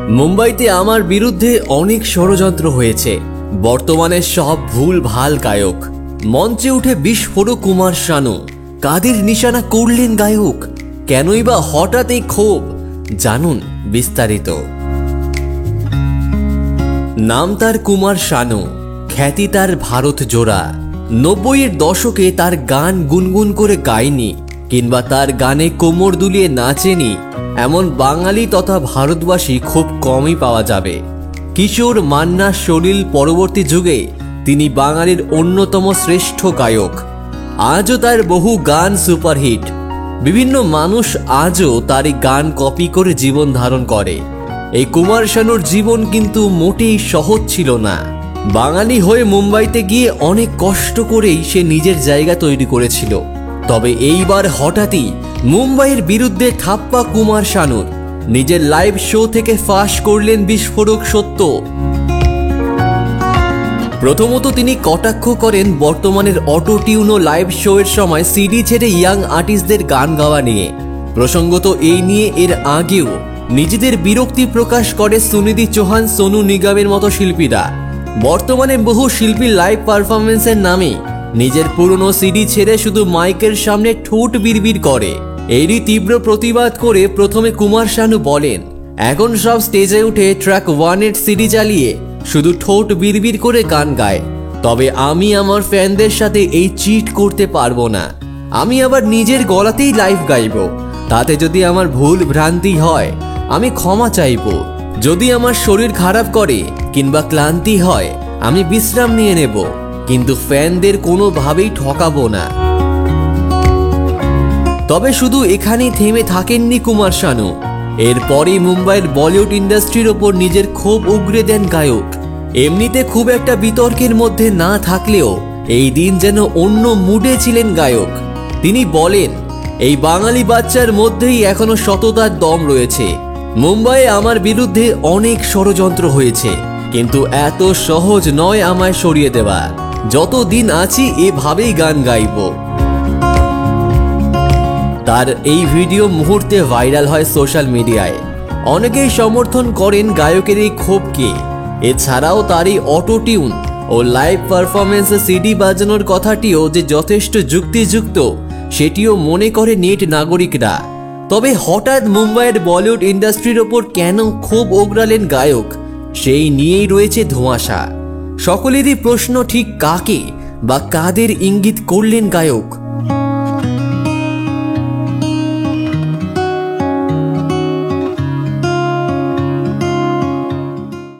মুম্বাইতে আমার বিরুদ্ধে অনেক ষড়যন্ত্র হয়েছে। বর্তমানে সব ভুল ভাল গায়ক। মঞ্চে উঠে বিস্ফোরক কুমার শানু। কাদের নিশানা করলেন গায়ক? কেনই বা হঠাৎ এই ক্ষোভ? জানুন বিস্তারিত। নাম তার কুমার শানু, খ্যাতি তার ভারত জোড়া। 90-এর দশকে তার গান গুনগুন করে গায়নি কিংবা তার গানে কোমর দুলিয়ে নাচেনি এমন বাঙালি তথা ভারতবাসী খুব কমই পাওয়া যাবে। কিশোর, মান্না, সলিল পরবর্তী যুগে তিনি বাঙালির অন্যতম শ্রেষ্ঠ গায়ক। আজও তার বহু গান সুপারহিট। বিভিন্ন মানুষ আজও তারই গান কপি করে জীবন ধারণ করে। এই কুমার শানুর জীবন কিন্তু মোটেই সহজ ছিল না। বাঙালি হয়ে মুম্বাইতে গিয়ে অনেক কষ্ট করেই সে নিজের জায়গা তৈরি করেছিল। তবে এইবার হঠাৎই মুম্বাইয়ের বিরুদ্ধে ঠাপ্পা কুমার শানুর। নিজের লাইভ শো থেকে ফাঁস করলেন বিস্ফোরক সত্য। প্রথমত তিনি কটাক্ষ করেন বর্তমানের অটো টিউন ও লাইভ শো এর সময় সিডি ছেড়ে ইয়াং আর্টিস্টদের গান গাওয়া নিয়ে। প্রসঙ্গত এই নিয়ে এর আগেও নিজেদের বিরক্তি প্রকাশ করে সুনিধি চৌহান, সোনু নিগমের মতো শিল্পীরা। বর্তমানে বহু শিল্পী লাইভ পারফরমেন্সের নামে নিজের পুরনো সিডি ছেড়ে শুধু মাইকের সামনে ঠোঁট বিড়বিড় করে। এরই তীব্র প্রতিবাদ করে প্রথমে কুমার শানু বলেন, এখন সব স্টেজে উঠে ট্র্যাক 1-এর সিডি চালিয়ে শুধু ঠোঁট বিড়বিড় করে গান গায়। তবে আমি আমার ফ্যানদের সাথে এই চিট করতে পারবো না। আমি আবার নিজের গলাতেই লাইভ গাইব। তাতে যদি আমার ভুল ভ্রান্তি হয় আমি ক্ষমা চাইব। যদি আমার শরীর খারাপ করে কিংবা ক্লান্তি হয় আমি বিশ্রাম নিয়ে নেব, কিন্তু ফ্যানদের কোনোভাবেই ঠকাবো না। তবে শুধু এখানেই থেমে থাকেননি কুমার শানু। এরপরই মুম্বাইয়ের বলিউড ইন্ডাস্ট্রির ওপর নিজের ক্ষোভ উগরে দেন গায়ক। এমনিতে খুব একটা বিতর্কের মধ্যে না থাকলেও এই দিন যেন অন্য মুডে ছিলেন গায়ক। তিনি বলেন, এই বাঙালি বাচ্চার মধ্যেই এখনো সততার দম রয়েছে। মুম্বাইয়ে আমার বিরুদ্ধে অনেক ষড়যন্ত্র হয়েছে, কিন্তু এত সহজ নয় আমায় সরিয়ে দেওয়া। যতদিন আছি এভাবেই গান গাইব। তার এই ভিডিও মুহূর্তে ভাইরাল হয় সোশ্যাল মিডিয়ায়। অনেকেই সমর্থন করেন গায়কের এই ক্ষোভকে। এছাড়াও তার এই অটো টিউন ও লাইভ পারফরমেন্সে সিডি বাজানোর কথাটিও যে যথেষ্ট যুক্তিযুক্ত সেটিও মনে করে নেট নাগরিকরা। তবে হঠাৎ মুম্বাইয়ের বলিউড ইন্ডাস্ট্রির ওপর কেন ক্ষোভ ওগরালেন গায়ক, সেই নিয়েই রয়েছে ধোঁয়াশা। সকলেরই প্রশ্ন, ঠিক কাকে বা কাদের ইঙ্গিত করলেন গায়ক?